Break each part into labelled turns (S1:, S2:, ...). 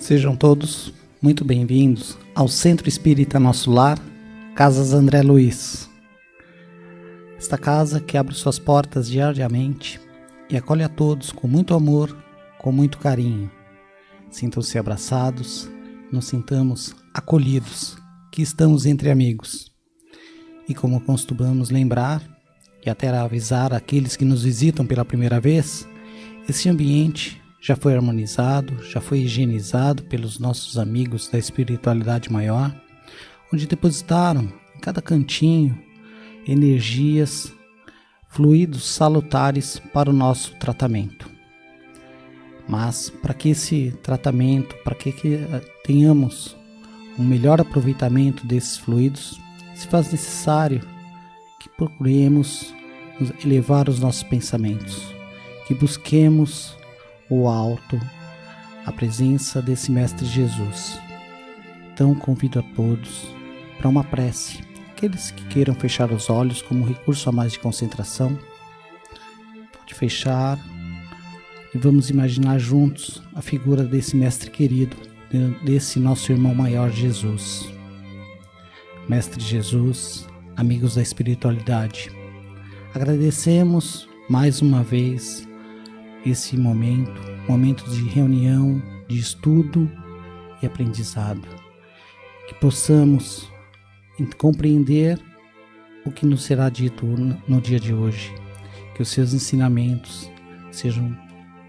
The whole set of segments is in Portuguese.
S1: Sejam todos muito bem-vindos ao Centro Espírita Nosso Lar, Casas André Luiz. Esta casa que abre suas portas diariamente e acolhe a todos com muito amor, com muito carinho. Sintam-se abraçados, nos sintamos acolhidos, que estamos entre amigos. E como costumamos lembrar, e até avisar aqueles que nos visitam pela primeira vez, esse ambiente já foi harmonizado, já foi higienizado pelos nossos amigos da espiritualidade maior, onde depositaram em cada cantinho energias, fluidos salutares para o nosso tratamento. Mas para que esse tratamento, para que tenhamos um melhor aproveitamento desses fluidos, se faz necessário que procuremos elevar os nossos pensamentos, que busquemos o alto, a presença desse Mestre Jesus. Então convido a todos para uma prece. Aqueles que queiram fechar os olhos como recurso a mais de concentração, pode fechar e vamos imaginar juntos a figura desse Mestre querido, desse nosso irmão maior Jesus. Mestre Jesus, amigos da espiritualidade, agradecemos mais uma vez esse momento de reunião, de estudo e aprendizado. Que possamos compreender o que nos será dito no dia de hoje. Que os seus ensinamentos sejam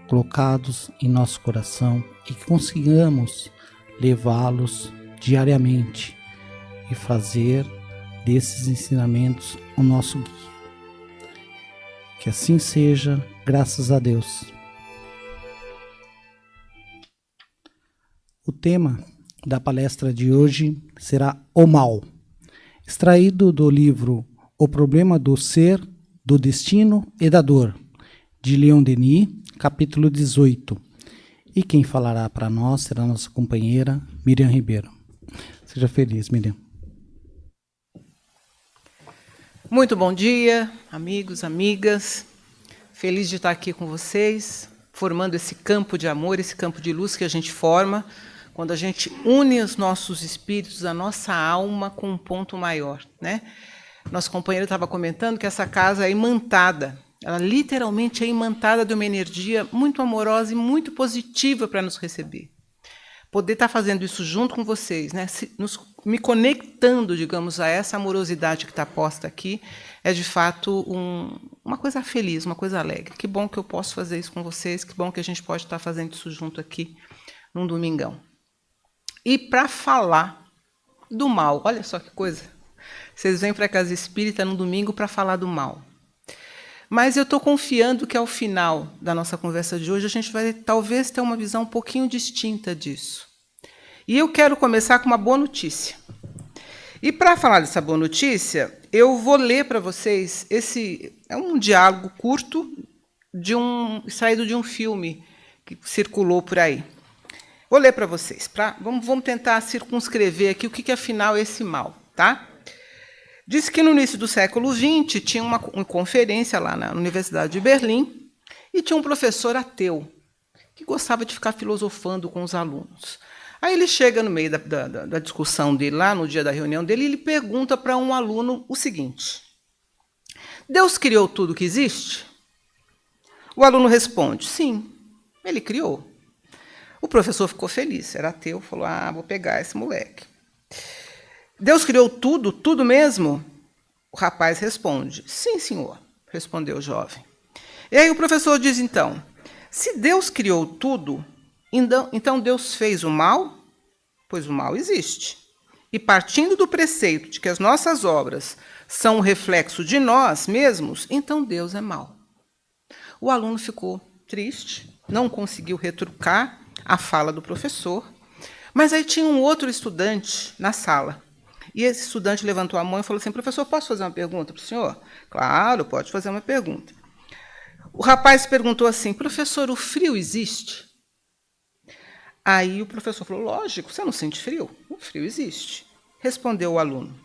S1: colocados em nosso coração e que consigamos levá-los diariamente e fazer desses ensinamentos o nosso guia. Que assim seja, graças a Deus. O tema da palestra de hoje será o mal, extraído do livro O Problema do Ser, do Destino e da Dor, de Leon Denis, capítulo 18. E quem falará para nós será a nossa companheira Miriam Ribeiro. Seja feliz, Miriam.
S2: Muito bom dia, amigos, amigas. Feliz de estar aqui com vocês, formando esse campo de amor, esse campo de luz que a gente forma quando a gente une os nossos espíritos, a nossa alma com um ponto maior, né? Nosso companheiro estava comentando que essa casa é imantada. Ela literalmente é imantada de uma energia muito amorosa e muito positiva para nos receber. Poder estar fazendo isso junto com vocês, né? Me conectando, digamos, a essa amorosidade que está posta aqui, é de fato uma coisa feliz, uma coisa alegre. Que bom que eu posso fazer isso com vocês, que bom que a gente pode estar fazendo isso junto aqui num domingão. E para falar do mal, olha só que coisa. Vocês vêm para a Casa Espírita no domingo para falar do mal. Mas eu estou confiando que ao final da nossa conversa de hoje a gente vai talvez ter uma visão um pouquinho distinta disso. E eu quero começar com uma boa notícia. E para falar dessa boa notícia, eu vou ler para vocês, esse é um diálogo curto extraído de um filme que circulou por aí. Vou ler para vocês, vamos tentar circunscrever aqui o que afinal é esse mal, tá? Diz que no início do século XX tinha uma conferência lá na Universidade de Berlim e tinha um professor ateu que gostava de ficar filosofando com os alunos. Aí ele chega no meio da discussão dele, lá no dia da reunião dele, e ele pergunta para um aluno o seguinte: Deus criou tudo que existe? O aluno responde: sim, ele criou. O professor ficou feliz, era ateu, falou: vou pegar esse moleque. Deus criou tudo, tudo mesmo? O rapaz responde: sim, senhor, respondeu o jovem. E aí o professor diz então: se Deus criou tudo, então Deus fez o mal? Pois o mal existe. E partindo do preceito de que as nossas obras são um reflexo de nós mesmos, então Deus é mau. O aluno ficou triste, não conseguiu retrucar a fala do professor, mas aí tinha um outro estudante na sala. E esse estudante levantou a mão e falou assim: professor, posso fazer uma pergunta para o senhor? Claro, pode fazer uma pergunta. O rapaz perguntou assim: professor, o frio existe? Aí o professor falou: lógico, você não sente frio? O frio existe. Respondeu o aluno: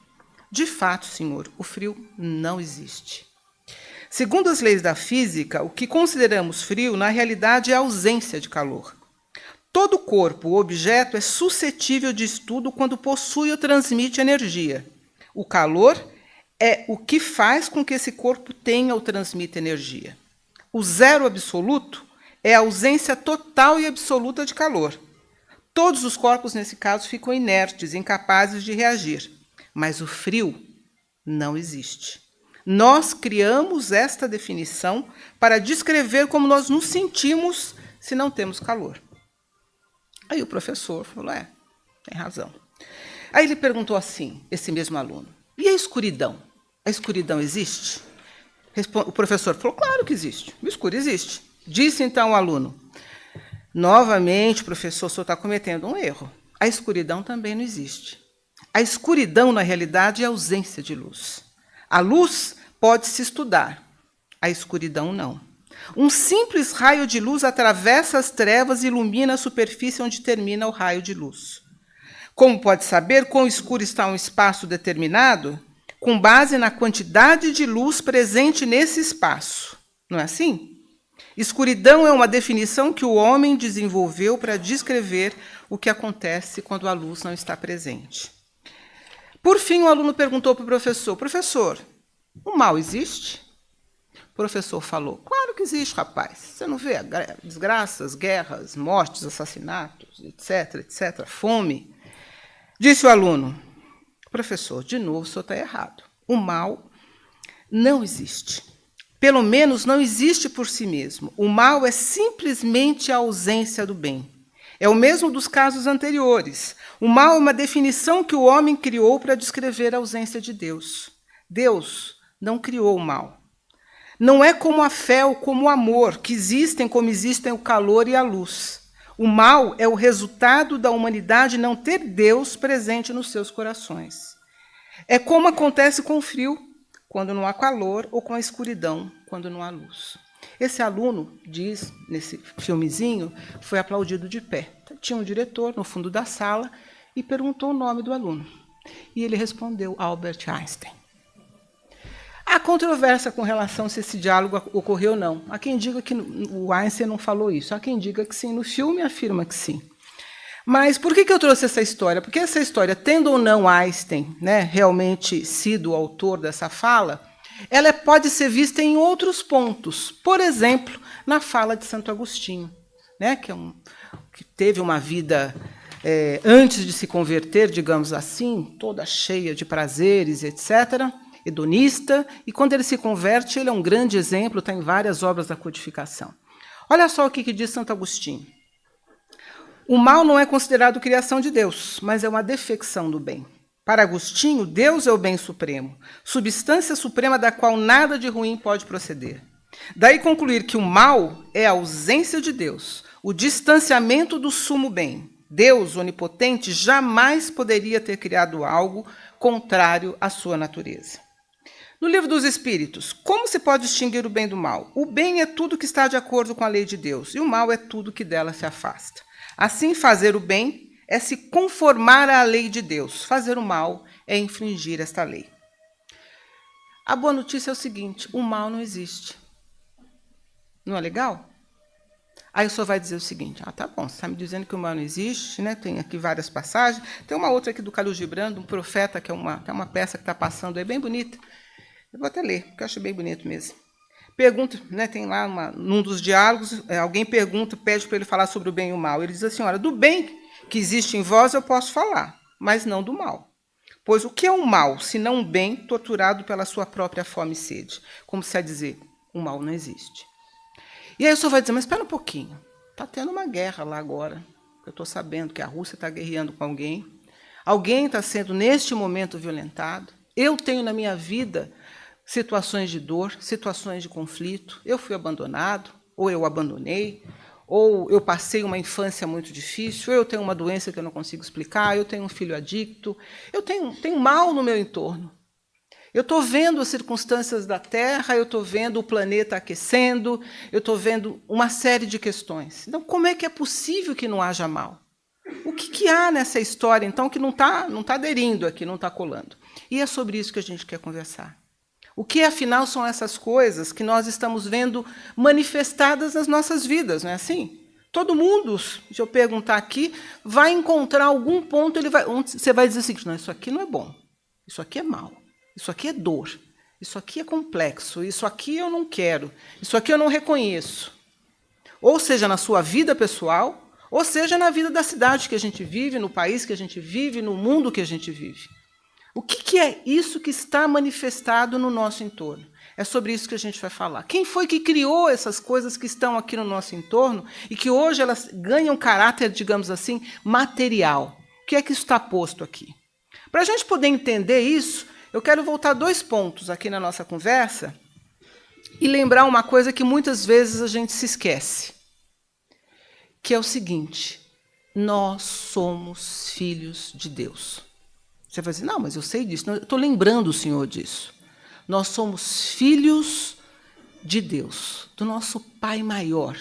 S2: de fato, senhor, o frio não existe. Segundo as leis da física, o que consideramos frio, na realidade, é a ausência de calor. Todo corpo ou objeto é suscetível de estudo quando possui ou transmite energia. O calor é o que faz com que esse corpo tenha ou transmita energia. O zero absoluto é a ausência total e absoluta de calor. Todos os corpos, nesse caso, ficam inertes, incapazes de reagir. Mas o frio não existe. Nós criamos esta definição para descrever como nós nos sentimos se não temos calor. Aí o professor falou, tem razão. Aí ele perguntou assim, esse mesmo aluno, e a escuridão? A escuridão existe? O professor falou, claro que existe, o escuro existe. Disse então o aluno, novamente, professor, o senhor está cometendo um erro. A escuridão também não existe. A escuridão, na realidade, é a ausência de luz. A luz pode-se estudar, a escuridão não. Um simples raio de luz atravessa as trevas e ilumina a superfície onde termina o raio de luz. Como pode saber quão escuro está um espaço determinado? Com base na quantidade de luz presente nesse espaço. Não é assim? Escuridão é uma definição que o homem desenvolveu para descrever o que acontece quando a luz não está presente. Por fim, o aluno perguntou para o professor, professor, o mal existe? O professor falou, claro que existe, rapaz. Você não vê desgraças, guerras, mortes, assassinatos, etc, etc, fome. Disse o aluno, professor, de novo o senhor está errado. O mal não existe. Pelo menos não existe por si mesmo. O mal é simplesmente a ausência do bem. É o mesmo dos casos anteriores. O mal é uma definição que o homem criou para descrever a ausência de Deus. Deus não criou o mal. Não é como a fé ou como o amor, que existem como existem o calor e a luz. O mal é o resultado da humanidade não ter Deus presente nos seus corações. É como acontece com o frio, quando não há calor, ou com a escuridão, quando não há luz. Esse aluno, diz, nesse filmezinho, foi aplaudido de pé. Tinha um diretor no fundo da sala e perguntou o nome do aluno. E ele respondeu, Albert Einstein. Há controvérsia com relação a se esse diálogo ocorreu ou não. Há quem diga que o Einstein não falou isso, há quem diga que sim. No filme afirma que sim. Mas por que eu trouxe essa história? Porque essa história, tendo ou não Einstein, realmente sido o autor dessa fala, ela pode ser vista em outros pontos. Por exemplo, na fala de Santo Agostinho, que teve uma vida antes de se converter, digamos assim, toda cheia de prazeres, etc., hedonista, e quando ele se converte, ele é um grande exemplo, está em várias obras da codificação. Olha só o que diz Santo Agostinho. O mal não é considerado criação de Deus, mas é uma defecção do bem. Para Agostinho, Deus é o bem supremo, substância suprema da qual nada de ruim pode proceder. Daí concluir que o mal é a ausência de Deus, o distanciamento do sumo bem. Deus, onipotente, jamais poderia ter criado algo contrário à sua natureza. No Livro dos Espíritos, como se pode distinguir o bem do mal? O bem é tudo que está de acordo com a lei de Deus, e o mal é tudo que dela se afasta. Assim, fazer o bem é se conformar à lei de Deus. Fazer o mal é infringir esta lei. A boa notícia é o seguinte, o mal não existe. Não é legal? Aí o senhor vai dizer o seguinte, tá bom, você está me dizendo que o mal não existe, tem aqui várias passagens, tem uma outra aqui do Khalil Gibran, um profeta, que é uma peça que está passando aí, bem bonita. Eu vou até ler, porque eu acho bem bonito mesmo. Pergunta, tem lá, num dos diálogos, alguém pergunta, pede para ele falar sobre o bem e o mal. Ele diz assim, olha, do bem que existe em vós eu posso falar, mas não do mal. Pois o que é um mal, se não um bem torturado pela sua própria fome e sede? Como se a dizer, o mal não existe. E aí o senhor vai dizer, mas espera um pouquinho, está tendo uma guerra lá agora. Eu estou sabendo que a Rússia está guerreando com alguém. Alguém está sendo, neste momento, violentado. Eu tenho na minha vida situações de dor, situações de conflito. Eu fui abandonado, ou eu abandonei, ou eu passei uma infância muito difícil, ou eu tenho uma doença que eu não consigo explicar, eu tenho um filho adicto, eu tenho mal no meu entorno. Eu estou vendo as circunstâncias da Terra, eu estou vendo o planeta aquecendo, eu estou vendo uma série de questões. Então, como é que é possível que não haja mal? O que há nessa história, então, que não está aderindo aqui, não está colando? E é sobre isso que a gente quer conversar. O que, afinal, são essas coisas que nós estamos vendo manifestadas nas nossas vidas, não é assim? Todo mundo, se eu perguntar aqui, vai encontrar algum ponto, onde você vai dizer o seguinte: não, isso aqui não é bom, isso aqui é mal, isso aqui é dor, isso aqui é complexo, isso aqui eu não quero, isso aqui eu não reconheço. Ou seja, na sua vida pessoal, ou seja, na vida da cidade que a gente vive, no país que a gente vive, no mundo que a gente vive. O que é isso que está manifestado no nosso entorno? É sobre isso que a gente vai falar. Quem foi que criou essas coisas que estão aqui no nosso entorno e que hoje elas ganham caráter, digamos assim, material? O que é que está posto aqui? Para a gente poder entender isso, eu quero voltar 2 pontos aqui na nossa conversa e lembrar uma coisa que muitas vezes a gente se esquece, que é o seguinte: nós somos filhos de Deus. Você vai dizer, não, mas eu sei disso. Não, eu estou lembrando o Senhor disso. Nós somos filhos de Deus, do nosso Pai maior.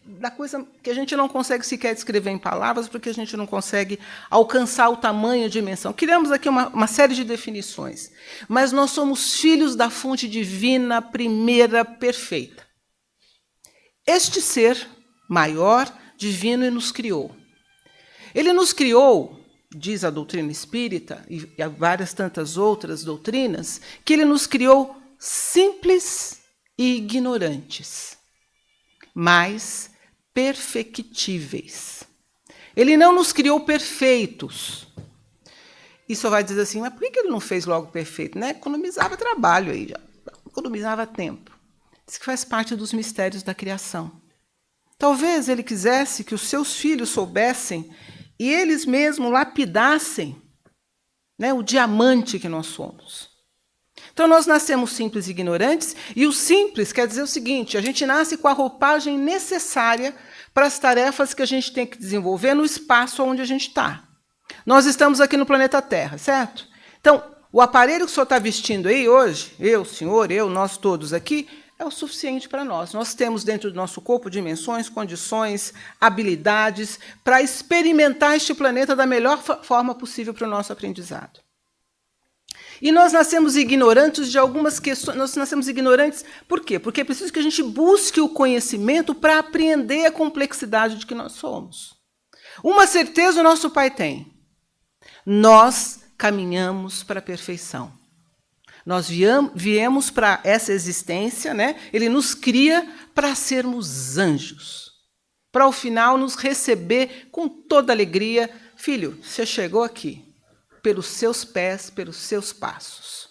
S2: Da coisa que a gente não consegue sequer descrever em palavras, porque a gente não consegue alcançar o tamanho e a dimensão. Criamos aqui uma série de definições. Mas nós somos filhos da fonte divina, primeira, perfeita. Este ser maior, divino, e nos criou. Ele nos criou, diz a doutrina espírita, e várias tantas outras doutrinas, que ele nos criou simples e ignorantes, mas perfectíveis. Ele não nos criou perfeitos. E só vai dizer assim, mas por que ele não fez logo perfeito? Né? Economizava trabalho aí, já economizava tempo. Isso que faz parte dos mistérios da criação. Talvez ele quisesse que os seus filhos soubessem e eles mesmos lapidassem, né, o diamante que nós somos. Então, nós nascemos simples e ignorantes, e o simples quer dizer o seguinte: a gente nasce com a roupagem necessária para as tarefas que a gente tem que desenvolver no espaço onde a gente está. Nós estamos aqui no planeta Terra, certo? Então, o aparelho que o senhor está vestindo aí hoje, eu, o senhor, eu, nós todos aqui, é o suficiente para nós. Nós temos dentro do nosso corpo dimensões, condições, habilidades para experimentar este planeta da melhor forma possível para o nosso aprendizado. E nós nascemos ignorantes de algumas questões. Nós nascemos ignorantes por quê? Porque é preciso que a gente busque o conhecimento para apreender a complexidade de que nós somos. Uma certeza o nosso Pai tem: nós caminhamos para a perfeição. Nós viemos para essa existência, né? Ele nos cria para sermos anjos, para ao final nos receber com toda alegria. Filho, você chegou aqui pelos seus pés, pelos seus passos.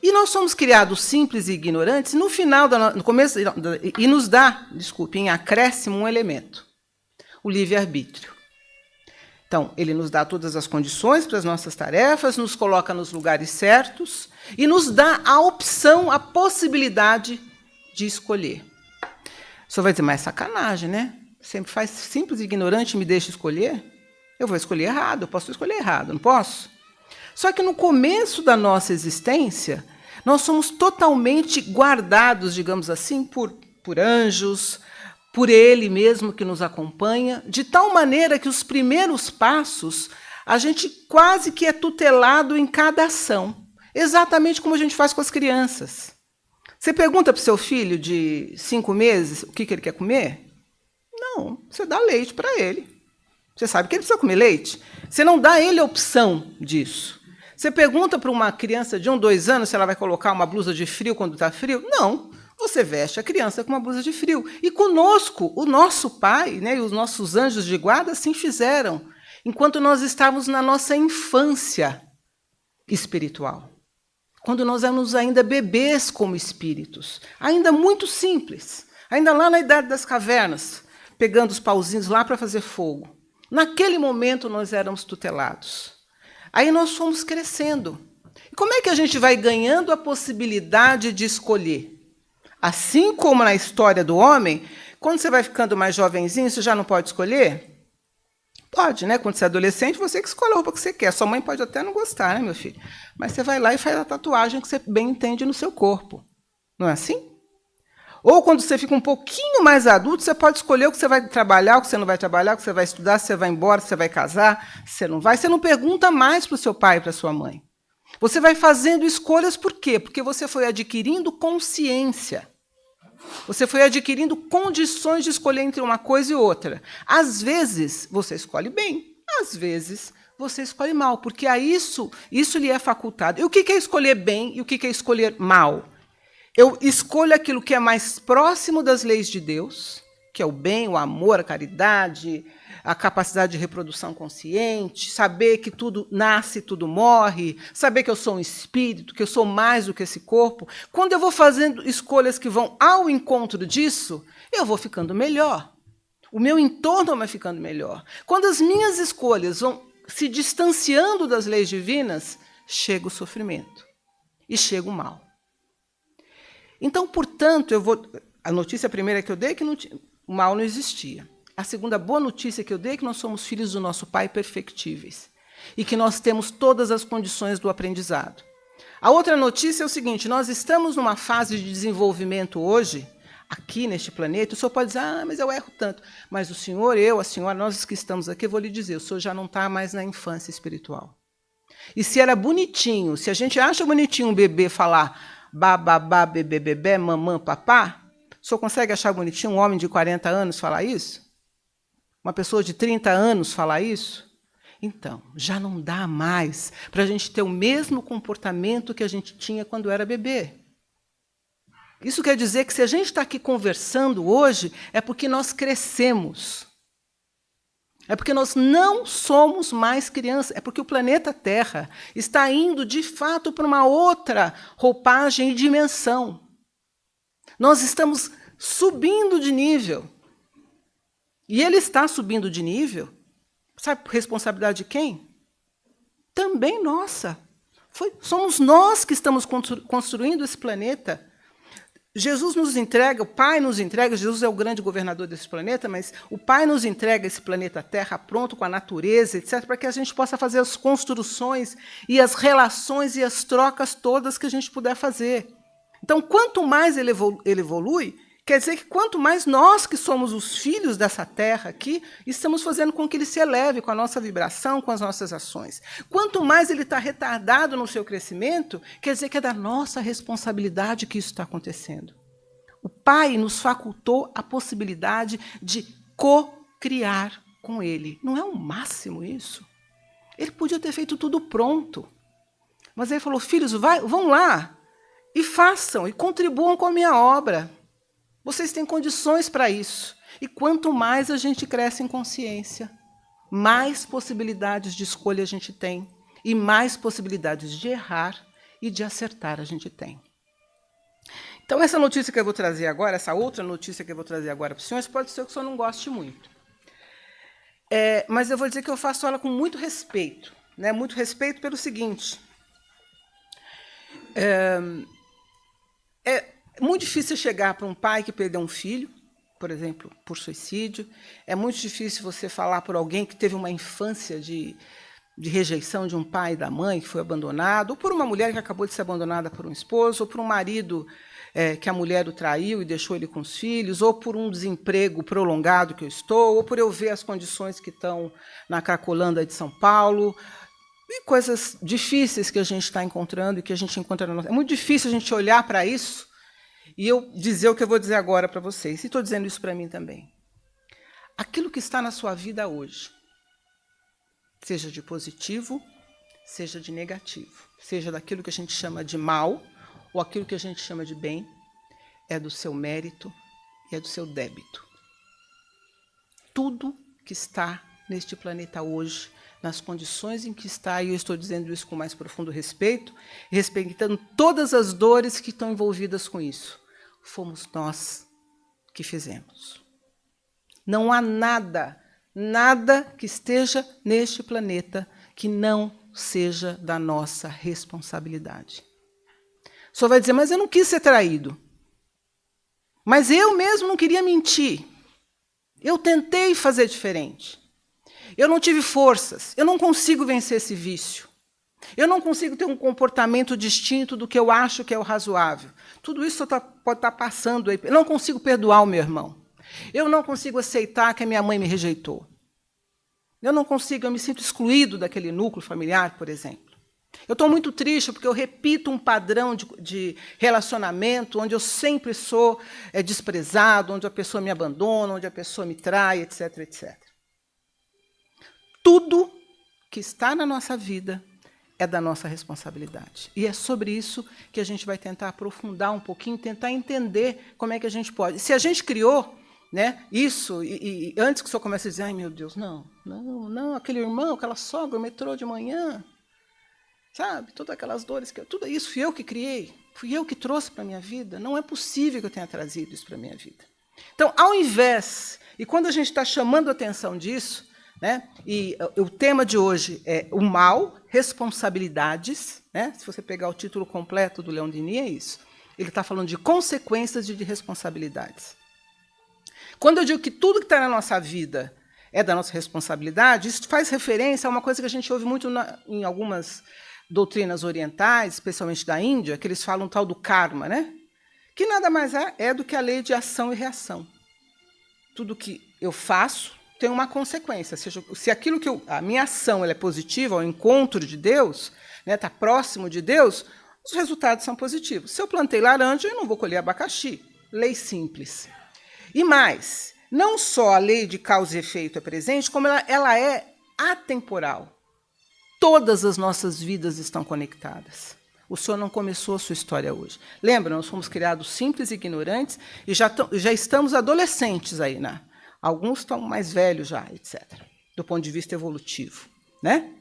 S2: E nós somos criados simples e ignorantes, no final, no começo, e nos dá, em acréscimo, um elemento: o livre-arbítrio. Então, ele nos dá todas as condições para as nossas tarefas, nos coloca nos lugares certos e nos dá a opção, a possibilidade de escolher. O senhor vai dizer, mas é sacanagem, né? Sempre faz simples e ignorante e me deixa escolher? Eu vou escolher errado, eu posso escolher errado, não posso? Só que no começo da nossa existência, nós somos totalmente guardados, digamos assim, por anjos, por Ele mesmo que nos acompanha, de tal maneira que os primeiros passos, a gente quase que é tutelado em cada ação, exatamente como a gente faz com as crianças. Você pergunta para o seu filho de 5 meses o que ele quer comer? Não, você dá leite para ele. Você sabe que ele precisa comer leite. Você não dá a ele a opção disso. Você pergunta para uma criança de 1, 2 anos se ela vai colocar uma blusa de frio quando está frio? Não. Você veste a criança com uma blusa de frio. E conosco, o nosso Pai, né, e os nossos anjos de guarda assim fizeram, enquanto nós estávamos na nossa infância espiritual. Quando nós éramos ainda bebês como espíritos, ainda muito simples, ainda lá na idade das cavernas, pegando os pauzinhos lá para fazer fogo. Naquele momento nós éramos tutelados. Aí nós fomos crescendo. E como é que a gente vai ganhando a possibilidade de escolher? Assim como na história do homem, quando você vai ficando mais jovenzinho, você já não pode escolher? Pode, né? Quando você é adolescente, você que escolhe a roupa que você quer. Sua mãe pode até não gostar, né, meu filho? Mas você vai lá e faz a tatuagem que você bem entende no seu corpo. Não é assim? Ou quando você fica um pouquinho mais adulto, você pode escolher o que você vai trabalhar, o que você não vai trabalhar, o que você vai estudar, se você vai embora, se você vai casar, se você não vai. Você não pergunta mais para o seu pai e para a sua mãe. Você vai fazendo escolhas por quê? Porque você foi adquirindo consciência. Você foi adquirindo condições de escolher entre uma coisa e outra. Às vezes, você escolhe bem. Às vezes, você escolhe mal, porque a isso lhe é facultado. E o que é escolher bem e o que é escolher mal? Eu escolho aquilo que é mais próximo das leis de Deus, que é o bem, o amor, a caridade, a capacidade de reprodução consciente, saber que tudo nasce, tudo morre, saber que eu sou um espírito, que eu sou mais do que esse corpo. Quando eu vou fazendo escolhas que vão ao encontro disso, eu vou ficando melhor. O meu entorno vai ficando melhor. Quando as minhas escolhas vão se distanciando das leis divinas, chega o sofrimento e chega o mal. Então, portanto, a notícia primeira que eu dei é que o mal não existia. A segunda boa notícia que eu dei é que nós somos filhos do nosso Pai perfectíveis e que nós temos todas as condições do aprendizado. A outra notícia é o seguinte: nós estamos numa fase de desenvolvimento hoje, aqui neste planeta. O senhor pode dizer, mas eu erro tanto. Mas o senhor, a senhora, nós que estamos aqui, eu vou lhe dizer, o senhor já não está mais na infância espiritual. E se era bonitinho, se a gente acha bonitinho um bebê falar bababá, bebê, bebê, mamã, papá, o senhor consegue achar bonitinho um homem de 40 anos falar isso? Uma pessoa de 30 anos falar isso? Então, já não dá mais para a gente ter o mesmo comportamento que a gente tinha quando era bebê. Isso quer dizer que se a gente está aqui conversando hoje, é porque nós crescemos. É porque nós não somos mais crianças. É porque o planeta Terra está indo, de fato, para uma outra roupagem e dimensão. Nós estamos subindo de nível. E ele está subindo de nível, sabe por responsabilidade de quem? Também nossa. Somos nós que estamos construindo esse planeta. Jesus nos entrega, o Pai nos entrega, Jesus é o grande governador desse planeta, mas o Pai nos entrega esse planeta Terra pronto com a natureza, etc., para que a gente possa fazer as construções e as relações e as trocas todas que a gente puder fazer. Então, quanto mais ele evolui, quer dizer que quanto mais nós, que somos os filhos dessa terra aqui, estamos fazendo com que ele se eleve com a nossa vibração, com as nossas ações. Quanto mais ele está retardado no seu crescimento, quer dizer que é da nossa responsabilidade que isso está acontecendo. O Pai nos facultou a possibilidade de co-criar com ele. Não é o máximo isso? Ele podia ter feito tudo pronto. Mas ele falou, filhos, vão lá e façam, e contribuam com a minha obra. Vocês têm condições para isso. E quanto mais a gente cresce em consciência, mais possibilidades de escolha a gente tem e mais possibilidades de errar e de acertar a gente tem. Então, essa notícia que eu vou trazer agora, essa outra notícia que eu vou trazer agora para os senhores, pode ser que o senhor não goste muito. Mas eu vou dizer que eu faço ela com muito respeito. Né? Muito respeito pelo seguinte. É muito difícil chegar para um pai que perdeu um filho, por exemplo, por suicídio. É muito difícil você falar por alguém que teve uma infância de rejeição de um pai e da mãe, que foi abandonado, ou por uma mulher que acabou de ser abandonada por um esposo, ou por um marido que a mulher o traiu e deixou ele com os filhos, ou por um desemprego prolongado que eu estou, ou por eu ver as condições que estão na Cracolândia de São Paulo, e coisas difíceis que a gente está encontrando e que a gente encontra na nossa... É muito difícil a gente olhar para isso e eu dizer o que eu vou dizer agora para vocês. E estou dizendo isso para mim também. Aquilo que está na sua vida hoje, seja de positivo, seja de negativo, seja daquilo que a gente chama de mal ou aquilo que a gente chama de bem, é do seu mérito e é do seu débito. Tudo que está neste planeta hoje, nas condições em que está, e eu estou dizendo isso com mais profundo respeito, respeitando todas as dores que estão envolvidas com isso, fomos nós que fizemos. Não há nada que esteja neste planeta que não seja da nossa responsabilidade. O senhor vai dizer, mas eu não quis ser traído. Mas eu mesmo não queria mentir. Eu tentei fazer diferente. Eu não tive forças. Eu não consigo vencer esse vício. Eu não consigo ter um comportamento distinto do que eu acho que é o razoável. Tudo isso pode estar passando aí. Eu não consigo perdoar o meu irmão. Eu não consigo aceitar que a minha mãe me rejeitou. Eu não consigo, eu me sinto excluído daquele núcleo familiar, por exemplo. Eu estou muito triste porque eu repito um padrão de relacionamento onde eu sempre sou desprezado, onde a pessoa me abandona, onde a pessoa me trai, etc, etc. Tudo que está na nossa vida é da nossa responsabilidade. E é sobre isso que a gente vai tentar aprofundar um pouquinho, tentar entender como é que a gente pode. Se a gente criou, né, isso, e antes que o senhor comece a dizer, ai, meu Deus, não, aquele irmão, aquela sogra, o metrô de manhã, sabe, todas aquelas dores, tudo isso fui eu que criei, fui eu que trouxe para a minha vida, não é possível que eu tenha trazido isso para a minha vida. Então, ao invés, e quando a gente está chamando a atenção disso, né, e o tema de hoje é o mal, responsabilidades, né, se você pegar o título completo do Leon Denis, é isso. Ele está falando de consequências de responsabilidades. Quando eu digo que tudo que está na nossa vida é da nossa responsabilidade, isso faz referência a uma coisa que a gente ouve muito em algumas doutrinas orientais, especialmente da Índia, que eles falam tal do karma, né, que nada mais é do que a lei de ação e reação. Tudo que eu faço tem uma consequência. Seja, se aquilo que a minha ação ela é positiva, ao encontro de Deus, né, está próximo de Deus, os resultados são positivos. Se eu plantei laranja, eu não vou colher abacaxi. Lei simples. E mais, não só a lei de causa e efeito é presente, como ela é atemporal. Todas as nossas vidas estão conectadas. O senhor não começou a sua história hoje. Lembra, nós fomos criados simples e ignorantes e já estamos adolescentes aí, né? Alguns estão mais velhos já, etc., do ponto de vista evolutivo, né?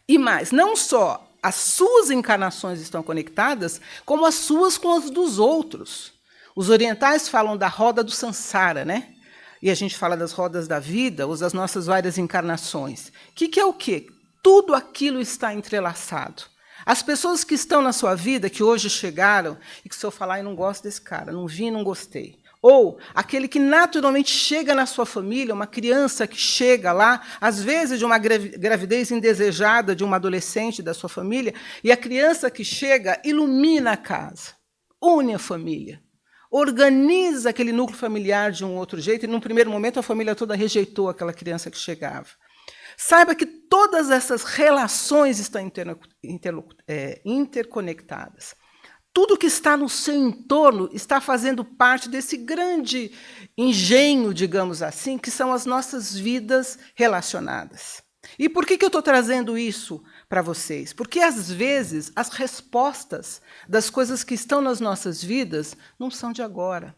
S2: E mais, não só as suas encarnações estão conectadas, como as suas com as dos outros. Os orientais falam da roda do Sansara, né? E a gente fala das rodas da vida, ou das nossas várias encarnações. Que é o quê? Tudo aquilo está entrelaçado. As pessoas que estão na sua vida, que hoje chegaram, e que se eu falar, eu não gosto desse cara, não vi, não gostei. Ou aquele que naturalmente chega na sua família, uma criança que chega lá, às vezes de uma gravidez indesejada de uma adolescente da sua família, e a criança que chega ilumina a casa, une a família, organiza aquele núcleo familiar de um outro jeito, e num primeiro momento a família toda rejeitou aquela criança que chegava. Saiba que todas essas relações estão interconectadas. Tudo que está no seu entorno está fazendo parte desse grande engenho, digamos assim, que são as nossas vidas relacionadas. E por que eu estou trazendo isso para vocês? Porque, às vezes, as respostas das coisas que estão nas nossas vidas não são de agora.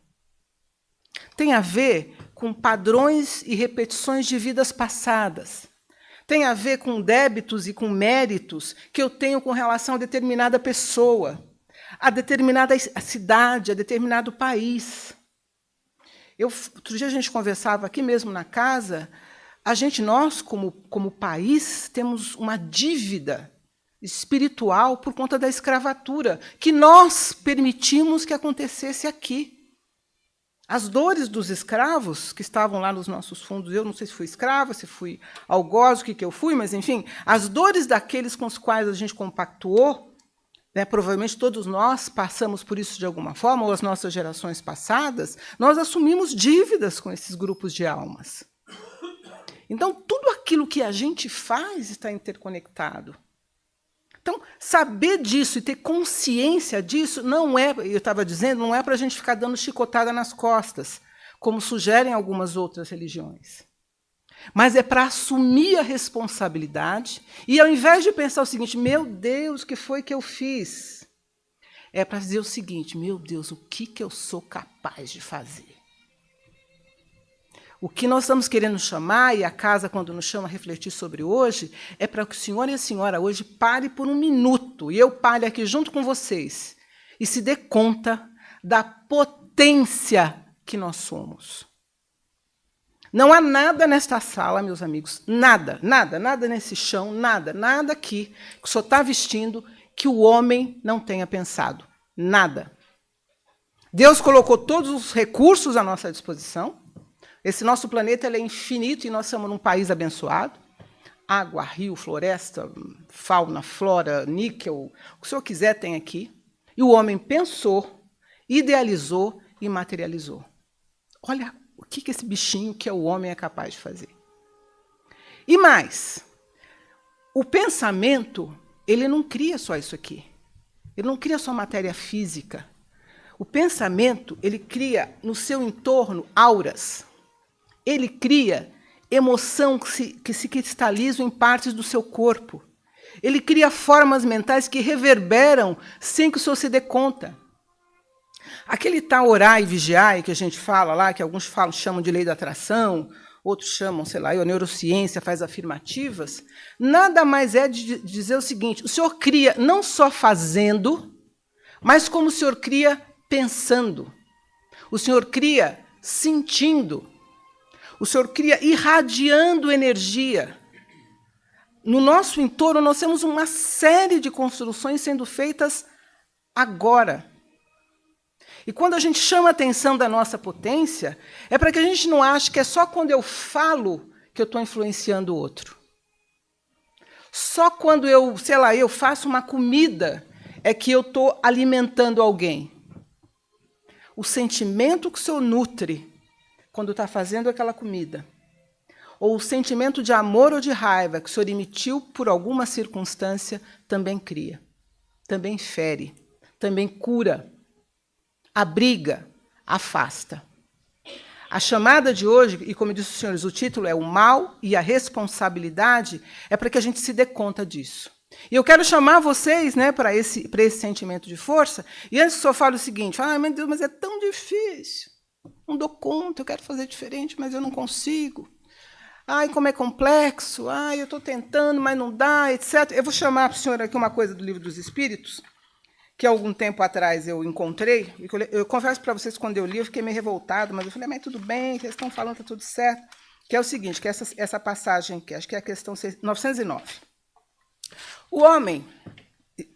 S2: Tem a ver com padrões e repetições de vidas passadas. Tem a ver com débitos e com méritos que eu tenho com relação a determinada pessoa, a determinada cidade, a determinado país. Outro dia a gente conversava aqui mesmo na casa, nós, como país, temos uma dívida espiritual por conta da escravatura, que nós permitimos que acontecesse aqui. As dores dos escravos que estavam lá nos nossos fundos, eu não sei se fui escrava, se fui algoz, o que eu fui, mas, enfim, as dores daqueles com os quais a gente compactuou, né, provavelmente todos nós passamos por isso de alguma forma, ou as nossas gerações passadas, nós assumimos dívidas com esses grupos de almas. Então, tudo aquilo que a gente faz está interconectado. Então, saber disso e ter consciência disso não é, eu estava dizendo, não é para a gente ficar dando chicotada nas costas, como sugerem algumas outras religiões. Mas é para assumir a responsabilidade e, ao invés de pensar o seguinte, meu Deus, o que foi que eu fiz? É para dizer o seguinte, meu Deus, o que eu sou capaz de fazer? O que nós estamos querendo chamar, e a casa, quando nos chama a refletir sobre hoje, é para que o senhor e a senhora hoje pare por um minuto, e eu pare aqui junto com vocês, e se dê conta da potência que nós somos. Não há nada nesta sala, meus amigos, nada nesse chão, nada aqui que o senhor está vestindo que o homem não tenha pensado. Nada. Deus colocou todos os recursos à nossa disposição. Esse nosso planeta ele é infinito e nós somos num país abençoado. Água, rio, floresta, fauna, flora, níquel, o que o senhor quiser tem aqui. E o homem pensou, idealizou e materializou. Olha o que esse bichinho que é o homem é capaz de fazer. E mais, o pensamento ele não cria só isso aqui. Ele não cria só matéria física. O pensamento, ele cria no seu entorno auras. Ele cria emoção que se cristalizam em partes do seu corpo. Ele cria formas mentais que reverberam sem que o senhor se dê conta. Aquele tal orar e vigiar que a gente fala lá, que alguns chamam de lei da atração, outros chamam, sei lá, a neurociência faz afirmativas, nada mais é de dizer o seguinte: o senhor cria não só fazendo, mas como o senhor cria pensando. O senhor cria sentindo. O senhor cria irradiando energia. No nosso entorno, nós temos uma série de construções sendo feitas agora. E quando a gente chama a atenção da nossa potência, é para que a gente não ache que é só quando eu falo que eu estou influenciando o outro. Só quando eu, sei lá, eu faço uma comida é que eu estou alimentando alguém. O sentimento que o senhor nutre quando está fazendo aquela comida, ou o sentimento de amor ou de raiva que o senhor emitiu por alguma circunstância, também cria, também fere, também cura, abriga, afasta. A chamada de hoje, e como disse os senhores, o título é O Mal e a Responsabilidade, é para que a gente se dê conta disso. E eu quero chamar vocês, né, para esse sentimento de força, e antes que o senhor fale o seguinte: meu Deus, mas é tão difícil, não dou conta, eu quero fazer diferente, mas eu não consigo. Ai, como é complexo, ai, eu estou tentando, mas não dá, etc. Eu vou chamar para o senhor aqui uma coisa do Livro dos Espíritos, que há algum tempo atrás eu encontrei. Eu confesso para vocês, quando eu li, eu fiquei meio revoltado, mas eu falei, mas tudo bem, vocês estão falando, está tudo certo. Que é o seguinte, que essa passagem, que acho que é a questão 909. O homem,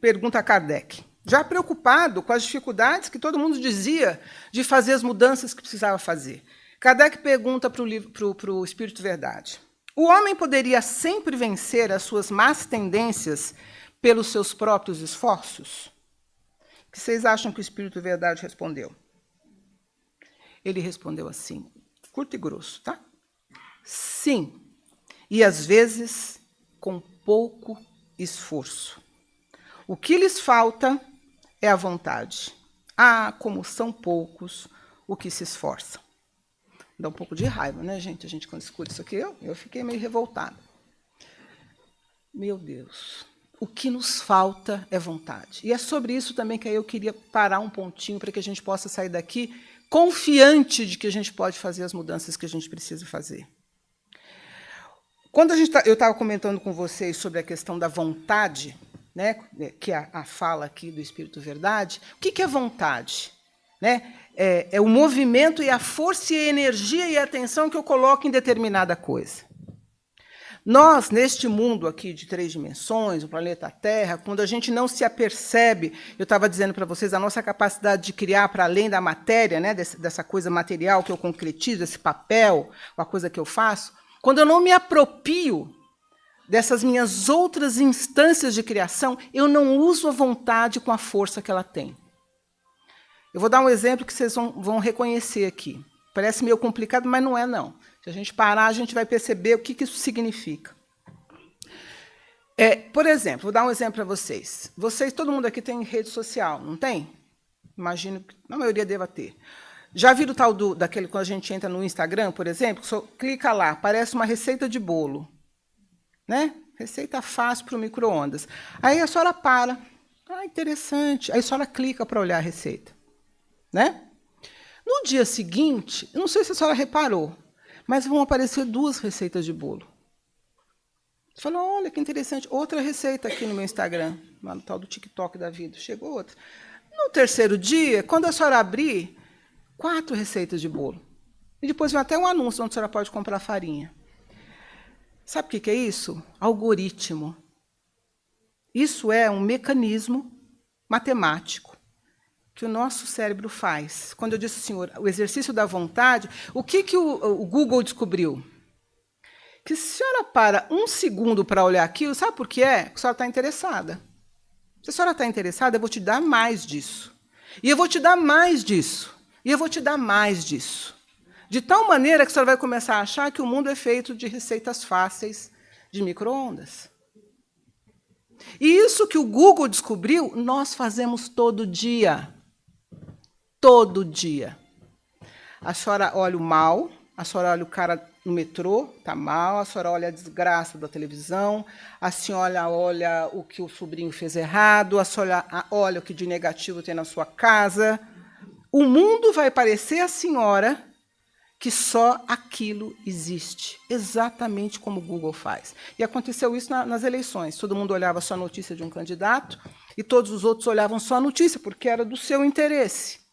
S2: pergunta a Kardec, já preocupado com as dificuldades que todo mundo dizia de fazer as mudanças que precisava fazer. Kardec pergunta para o Espírito Verdade: o homem poderia sempre vencer as suas más tendências pelos seus próprios esforços? O que vocês acham que o Espírito Verdade respondeu? Ele respondeu assim, curto e grosso, tá? Sim, e às vezes com pouco esforço. O que lhes falta é a vontade. Ah, como são poucos o que se esforçam. Dá um pouco de raiva, né, gente? A gente, quando escuta isso aqui, eu fiquei meio revoltada. Meu Deus, o que nos falta é vontade. E é sobre isso também que eu queria parar um pontinho para que a gente possa sair daqui confiante de que a gente pode fazer as mudanças que a gente precisa fazer. Quando eu estava comentando com vocês sobre a questão da vontade, né, que é a fala aqui do Espírito Verdade, o que é vontade? Né? É o movimento e a força e a energia e a atenção que eu coloco em determinada coisa. Nós, neste mundo aqui de 3 dimensões, o planeta Terra, quando a gente não se apercebe, eu estava dizendo para vocês, a nossa capacidade de criar para além da matéria, né, dessa coisa material que eu concretizo, esse papel, a coisa que eu faço, quando eu não me aproprio dessas minhas outras instâncias de criação, eu não uso a vontade com a força que ela tem. Eu vou dar um exemplo que vocês vão reconhecer aqui. Parece meio complicado, mas não é, não. Se a gente parar, a gente vai perceber o que isso significa. Por exemplo, vou dar um exemplo para vocês. Todo mundo aqui tem rede social, não tem? Imagino que a maioria deva ter. Já viram o tal daquele quando a gente entra no Instagram, por exemplo? Só clica lá, aparece uma receita de bolo. Né? Receita fácil para o micro-ondas. Aí a senhora para. Ah, interessante. Aí a senhora clica para olhar a receita. Né? No dia seguinte, não sei se a senhora reparou, mas vão aparecer 2 receitas de bolo. Você fala, olha que interessante, outra receita aqui no meu Instagram, lá no tal do TikTok da vida, chegou outra. No terceiro dia, quando a senhora abrir, 4 receitas de bolo. E depois vem até um anúncio onde a senhora pode comprar farinha. Sabe o que é isso? Algoritmo. Isso é um mecanismo matemático que o nosso cérebro faz. Quando eu disse, senhor, o exercício da vontade, o que o Google descobriu? Que se a senhora para 1 segundo para olhar aquilo, sabe por que é? Porque a senhora está interessada. Se a senhora está interessada, eu vou te dar mais disso. E eu vou te dar mais disso. E eu vou te dar mais disso. De tal maneira que a senhora vai começar a achar que o mundo é feito de receitas fáceis de micro-ondas. E isso que o Google descobriu, nós fazemos todo dia. Todo dia. A senhora olha o mal, a senhora olha o cara no metrô, está mal, a senhora olha a desgraça da televisão, a senhora olha o que o sobrinho fez errado, a senhora olha o que de negativo tem na sua casa. O mundo vai parecer a senhora que só aquilo existe, exatamente como o Google faz. E aconteceu isso nas eleições. Todo mundo olhava só a notícia de um candidato e todos os outros olhavam só a notícia, porque era do seu interesse.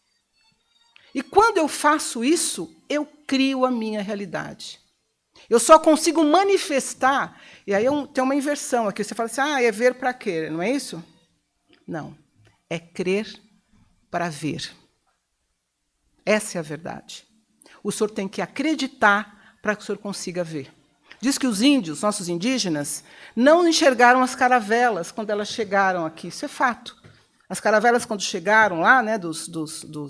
S2: E quando eu faço isso, eu crio a minha realidade. Eu só consigo manifestar, e aí tem uma inversão aqui. Você fala assim, é ver para crer, não é isso? Não, é crer para ver. Essa é a verdade. O senhor tem que acreditar para que o senhor consiga ver. Diz que os índios, nossos indígenas, não enxergaram as caravelas quando elas chegaram aqui. Isso é fato. As caravelas, quando chegaram lá, né, dos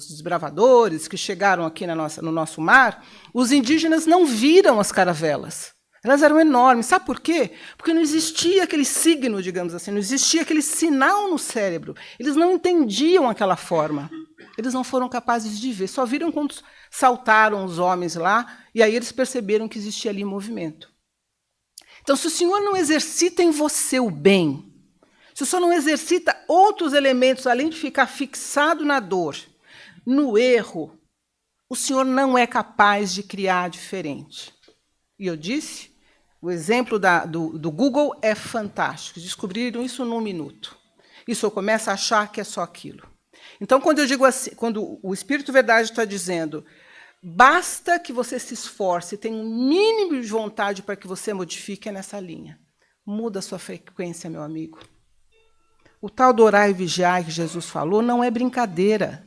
S2: desbravadores que chegaram aqui no nosso mar, os indígenas não viram as caravelas. Elas eram enormes. Sabe por quê? Porque não existia aquele signo, digamos assim, não existia aquele sinal no cérebro. Eles não entendiam aquela forma. Eles não foram capazes de ver. Só viram quando saltaram os homens lá, e aí eles perceberam que existia ali movimento. Então, se o senhor não exercita em você o bem, se o senhor não exercita outros elementos, além de ficar fixado na dor, no erro, o senhor não é capaz de criar diferente. E eu disse, o exemplo do Google é fantástico. Descobriram isso num minuto. E o senhor começa a achar que é só aquilo. Então, quando eu digo assim, quando o Espírito Verdade está dizendo, basta que você se esforce, tenha um mínimo de vontade para que você modifique, é nessa linha. Muda a sua frequência, meu amigo. O tal do orar e vigiar que Jesus falou não é brincadeira.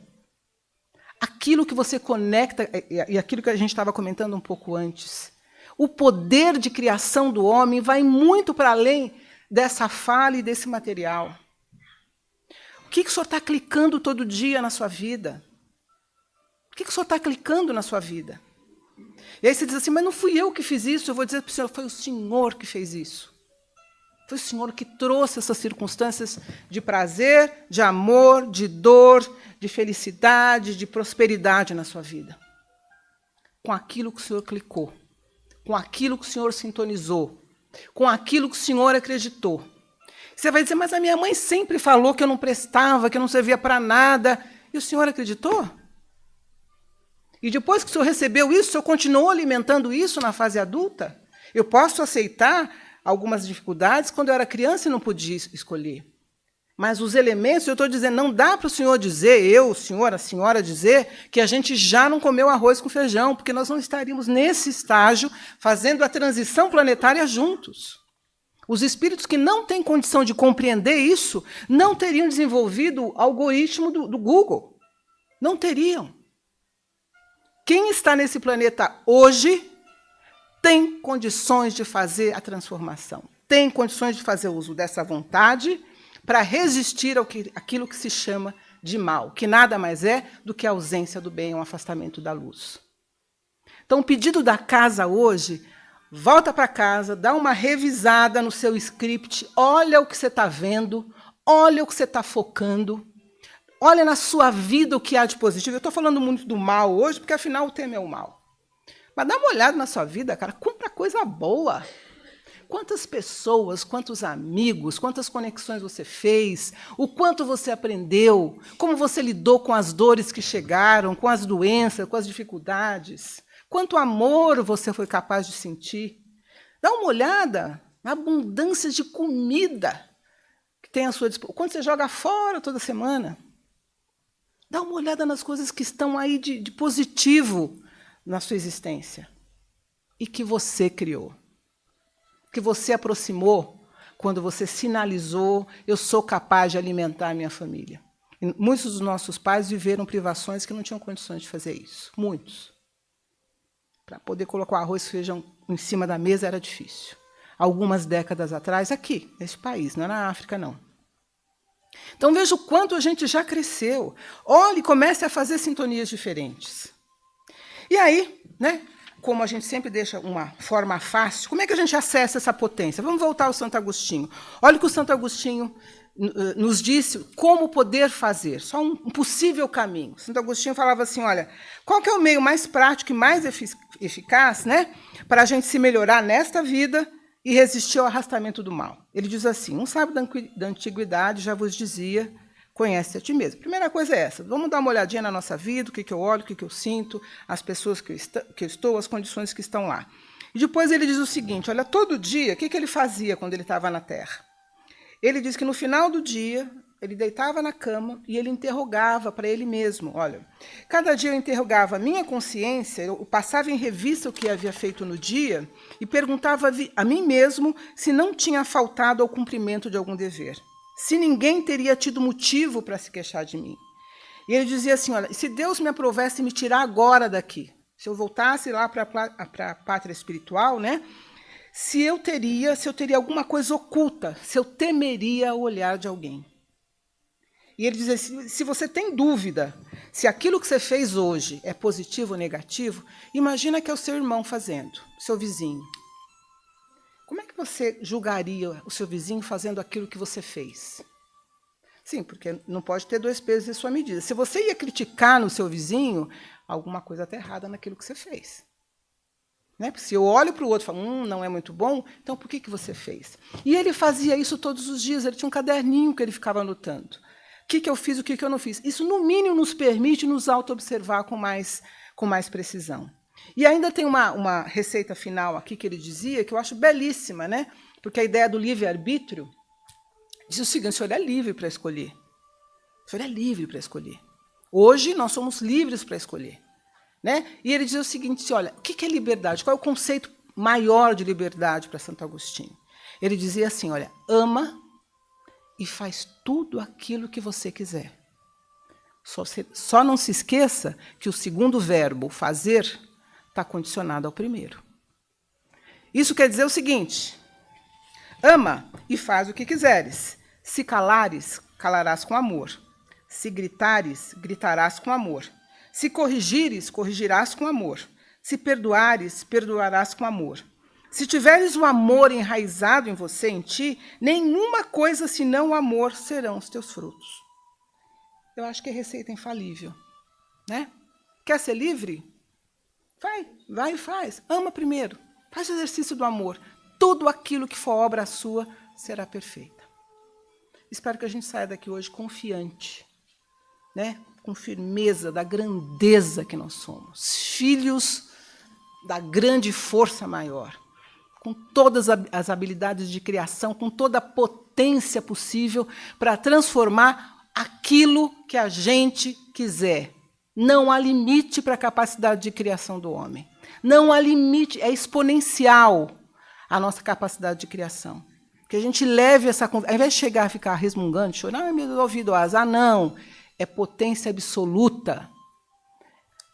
S2: Aquilo que você conecta, e aquilo que a gente estava comentando um pouco antes, o poder de criação do homem vai muito para além dessa fala e desse material. O que o senhor está clicando todo dia na sua vida? O que o senhor está clicando na sua vida? E aí você diz assim, mas não fui eu que fiz isso. Eu vou dizer para o senhor, foi o senhor que fez isso. Foi o senhor que trouxe essas circunstâncias de prazer, de amor, de dor, de felicidade, de prosperidade na sua vida. Com aquilo que o senhor clicou, com aquilo que o senhor sintonizou, com aquilo que o senhor acreditou. Você vai dizer, mas a minha mãe sempre falou que eu não prestava, que eu não servia para nada. E o senhor acreditou? E depois que o senhor recebeu isso, o senhor continuou alimentando isso na fase adulta? Eu posso aceitar algumas dificuldades quando eu era criança e não podia escolher. Mas os elementos, eu estou dizendo, não dá para o senhor dizer, eu, o senhor, a senhora dizer, que a gente já não comeu arroz com feijão, porque nós não estaríamos nesse estágio fazendo a transição planetária juntos. Os espíritos que não têm condição de compreender isso não teriam desenvolvido o algoritmo do Google. Não teriam. Quem está nesse planeta hoje tem condições de fazer a transformação, tem condições de fazer uso dessa vontade para resistir àquilo que se chama de mal, que nada mais é do que a ausência do bem, um afastamento da luz. Então, o pedido da casa hoje, volta para casa, dá uma revisada no seu script, olha o que você está vendo, olha o que você está focando, olha na sua vida o que há de positivo. Eu estou falando muito do mal hoje, porque, afinal, o tema é o mal. Mas dá uma olhada na sua vida, cara, quanta coisa boa. Quantas pessoas, quantos amigos, quantas conexões você fez, o quanto você aprendeu, como você lidou com as dores que chegaram, com as doenças, com as dificuldades. Quanto amor você foi capaz de sentir. Dá uma olhada na abundância de comida que tem à sua disposição. Quanto você joga fora toda semana. Dá uma olhada nas coisas que estão aí de positivo na sua existência e que você criou, que você aproximou quando você sinalizou, eu sou capaz de alimentar a minha família. E muitos dos nossos pais viveram privações que não tinham condições de fazer isso, muitos. Para poder colocar o arroz e feijão em cima da mesa era difícil. Algumas décadas atrás, aqui, nesse país, não é na África, não. Então veja o quanto a gente já cresceu. Olhe e comece a fazer sintonias diferentes. E aí, né, como a gente sempre deixa uma forma fácil, como é que a gente acessa essa potência? Vamos voltar ao Santo Agostinho. Olha o que o Santo Agostinho nos disse como poder fazer, só um possível caminho. Santo Agostinho falava assim, olha, qual que é o meio mais prático e mais eficaz, né, para a gente se melhorar nesta vida e resistir ao arrastamento do mal? Ele diz assim, um sábio da antiguidade já vos dizia, conhece a ti mesmo. Primeira coisa é essa, vamos dar uma olhadinha na nossa vida, o que eu olho, o que eu sinto, as pessoas que eu estou, as condições que estão lá. E depois ele diz o seguinte, olha, todo dia, o que ele fazia quando ele estava na Terra? Ele diz que no final do dia, ele deitava na cama e ele interrogava para ele mesmo. Olha, cada dia eu interrogava a minha consciência, eu passava em revista o que havia feito no dia e perguntava a mim mesmo se não tinha faltado ao cumprimento de algum dever. Se ninguém teria tido motivo para se queixar de mim. E ele dizia assim, olha, se Deus me aprovesse me tirar agora daqui, se eu voltasse lá para a pátria espiritual, né? Se eu teria alguma coisa oculta, se eu temeria o olhar de alguém. E ele diz assim, se você tem dúvida se aquilo que você fez hoje é positivo ou negativo, imagina que é o seu irmão fazendo, seu vizinho. Como é que você julgaria o seu vizinho fazendo aquilo que você fez? Sim, porque não pode ter dois pesos e sua medida. Se você ia criticar no seu vizinho, alguma coisa está errada naquilo que você fez. Né? Se eu olho para o outro e falo, não é muito bom, então por que você fez? E ele fazia isso todos os dias, ele tinha um caderninho que ele ficava anotando. O que eu fiz, o que eu não fiz. Isso, no mínimo, nos permite nos auto-observar com mais precisão. E ainda tem uma receita final aqui que ele dizia, que eu acho belíssima, né? Porque a ideia do livre-arbítrio diz o seguinte, o senhor é livre para escolher. O senhor é livre para escolher. Hoje, nós somos livres para escolher. Né? E ele diz o seguinte, olha, o que é liberdade? Qual é o conceito maior de liberdade para Santo Agostinho? Ele dizia assim, olha, ama e faz tudo aquilo que você quiser. Só não se esqueça que o segundo verbo, fazer, está condicionado ao primeiro. Isso quer dizer o seguinte, ama e faz o que quiseres. Se calares, calarás com amor. Se gritares, gritarás com amor. Se corrigires, corrigirás com amor. Se perdoares, perdoarás com amor. Se tiveres o amor enraizado em você, em ti, nenhuma coisa senão o amor serão os teus frutos. Eu acho que é receita infalível. Né? Quer ser livre? Vai e faz. Ama primeiro. Faz o exercício do amor. Tudo aquilo que for obra sua será perfeita. Espero que a gente saia daqui hoje confiante, né? Com firmeza da grandeza que nós somos, filhos da grande força maior, com todas as habilidades de criação, com toda a potência possível para transformar aquilo que a gente quiser. Não há limite para a capacidade de criação do homem. Não há limite, é exponencial a nossa capacidade de criação. Que a gente leve essa conversa, ao invés de chegar a ficar resmungando, chorar, meu Deus, ouvido azar, não. É potência absoluta.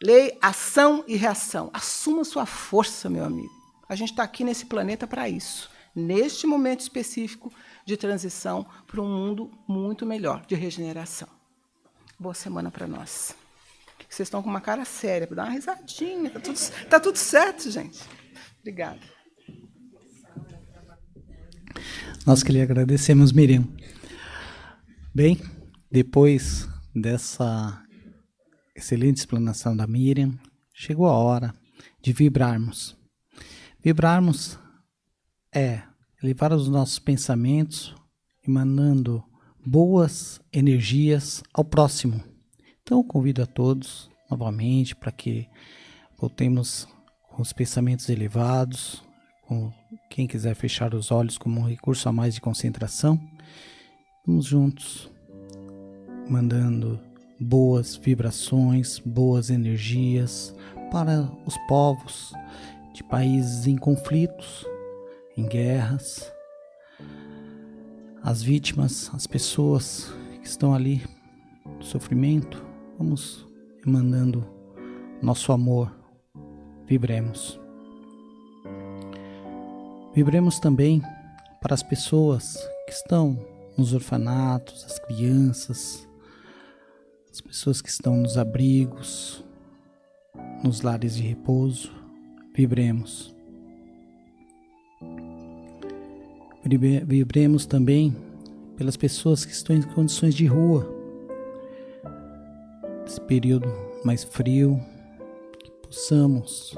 S2: Lei, ação e reação. Assuma sua força, meu amigo. A gente está aqui nesse planeta para isso. Neste momento específico de transição para um mundo muito melhor, de regeneração. Boa semana para nós. Vocês estão com uma cara séria, para dar uma risadinha. Tá tudo certo, gente. Obrigada.
S1: Nós que lhe agradecemos, Miriam. Bem, depois dessa excelente explanação da Miriam, chegou a hora de vibrarmos. Vibrarmos é elevar os nossos pensamentos, emanando boas energias ao próximo. Então, eu convido a todos, novamente, para que voltemos com os pensamentos elevados, com quem quiser fechar os olhos como um recurso a mais de concentração. Vamos juntos, mandando boas vibrações, boas energias para os povos de países em conflitos, em guerras, as vítimas, as pessoas que estão ali no sofrimento. Vamos emanando nosso amor, vibremos. Vibremos também para as pessoas que estão nos orfanatos, as crianças, as pessoas que estão nos abrigos, nos lares de repouso. Vibremos. Vibremos também pelas pessoas que estão em condições de rua. Esse período mais frio, que possamos,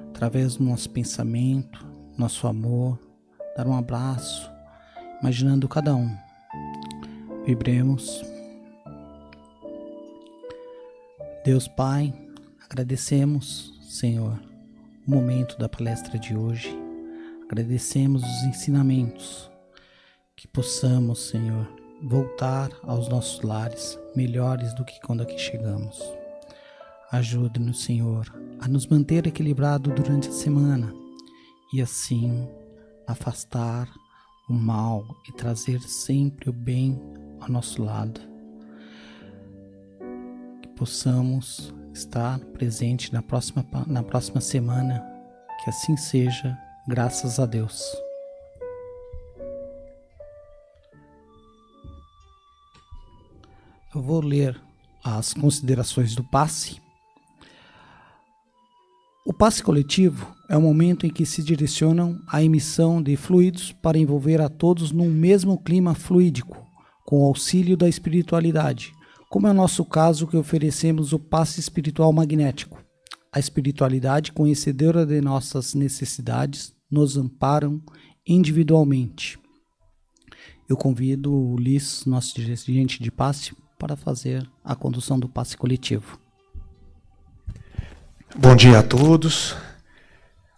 S1: através do nosso pensamento, nosso amor, dar um abraço, imaginando cada um. Vibremos. Deus Pai, agradecemos, Senhor, o momento da palestra de hoje. Agradecemos os ensinamentos, que possamos, Senhor, voltar aos nossos lares melhores do que quando aqui chegamos. Ajude-nos, Senhor, a nos manter equilibrados durante a semana e assim afastar o mal e trazer sempre o bem ao nosso lado. Que possamos estar presente na próxima semana, que assim seja, graças a Deus. Eu vou ler as considerações do passe. O passe coletivo é o momento em que se direcionam a emissão de fluidos para envolver a todos num mesmo clima fluídico, com o auxílio da espiritualidade, como é o nosso caso que oferecemos o passe espiritual magnético. A espiritualidade, conhecedora de nossas necessidades, nos amparam individualmente. Eu convido o Ulisses, nosso dirigente de passe, para fazer a condução do passe coletivo.
S3: Bom dia a todos.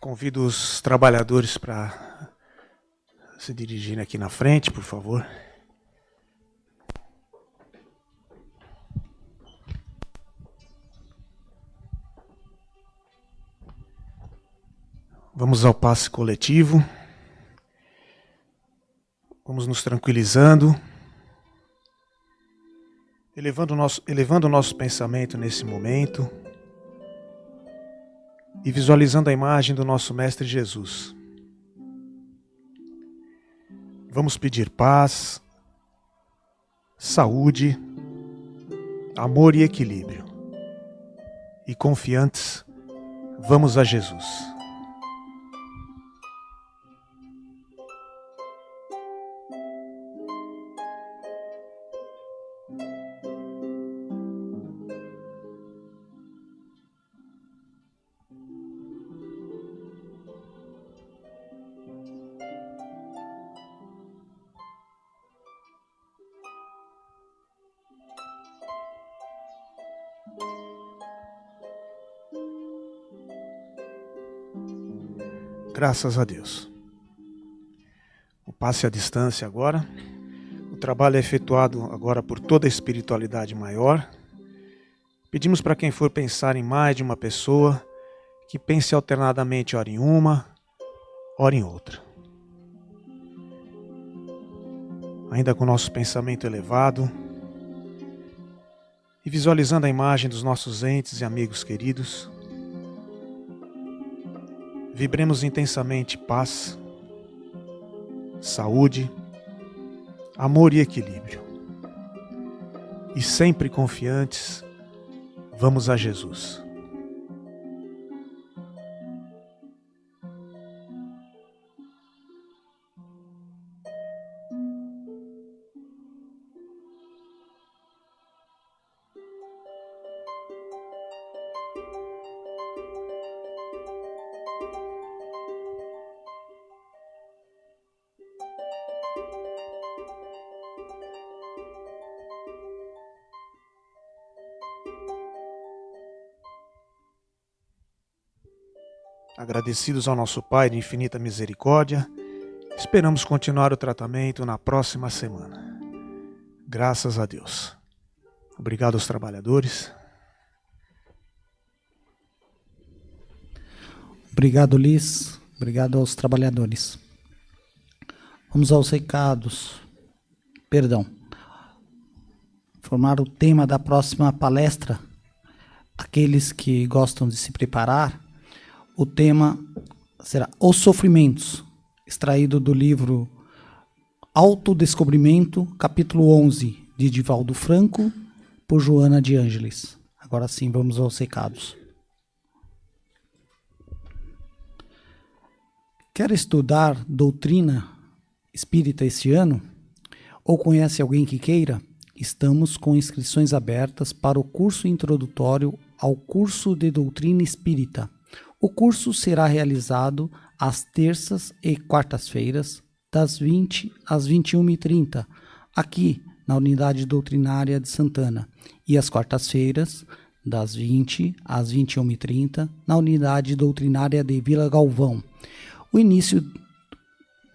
S3: Convido os trabalhadores para se dirigirem aqui na frente, por favor. Vamos ao passe coletivo. Vamos nos tranquilizando, elevando o nosso pensamento nesse momento e visualizando a imagem do nosso Mestre Jesus. Vamos pedir paz, saúde, amor e equilíbrio. E confiantes, vamos a Jesus. Graças a Deus. O passe à distância agora. O trabalho é efetuado agora por toda a espiritualidade maior. Pedimos para quem for pensar em mais de uma pessoa, que pense alternadamente, ora em uma, ora em outra. Ainda com o nosso pensamento elevado e visualizando a imagem dos nossos entes e amigos queridos, vibremos intensamente paz, saúde, amor e equilíbrio. E sempre confiantes, vamos a Jesus. Agradecidos ao nosso Pai de infinita misericórdia, esperamos continuar o tratamento na próxima semana. Graças a Deus. Obrigado aos trabalhadores.
S1: Obrigado, Liz. Obrigado aos trabalhadores. Vamos aos recados. Formar o tema da próxima palestra. Aqueles que gostam de se preparar, o tema será Os Sofrimentos, extraído do livro Autodescobrimento, capítulo 11, de Divaldo Franco, por Joana de Ângeles. Agora sim, vamos aos recados. Quer estudar doutrina espírita este ano? Ou conhece alguém que queira? Estamos com inscrições abertas para o curso introdutório ao curso de doutrina espírita. O curso será realizado às terças e quartas-feiras, das 20 às 21h30, aqui na Unidade Doutrinária de Santana, e às quartas-feiras, das 20 às 21h30, na Unidade Doutrinária de Vila Galvão. O início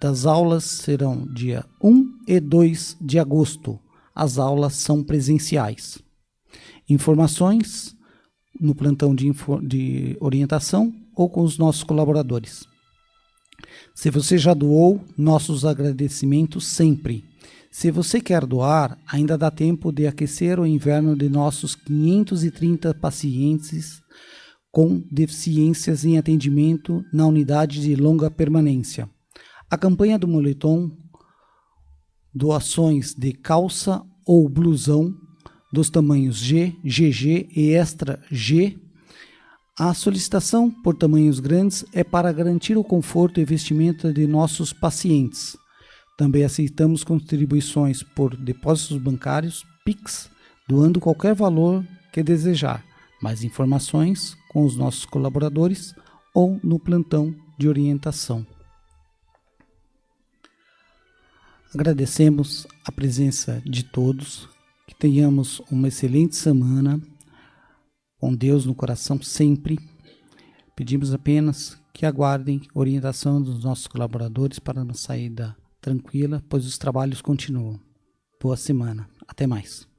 S1: das aulas serão dia 1 e 2 de agosto. As aulas são presenciais. Informações no plantão de orientação ou com os nossos colaboradores. Se você já doou, nossos agradecimentos sempre. Se você quer doar, ainda dá tempo de aquecer o inverno de nossos 530 pacientes com deficiências em atendimento na unidade de longa permanência. A campanha do moletom, doações de calça ou blusão dos tamanhos G, GG e Extra G. A solicitação por tamanhos grandes é para garantir o conforto e vestimenta de nossos pacientes. Também aceitamos contribuições por depósitos bancários, Pix, doando qualquer valor que desejar. Mais informações com os nossos colaboradores ou no plantão de orientação. Agradecemos a presença de todos, que tenhamos uma excelente semana, com Deus no coração sempre. Pedimos apenas que aguardem a orientação dos nossos colaboradores para uma saída tranquila, pois os trabalhos continuam. Boa semana. Até mais.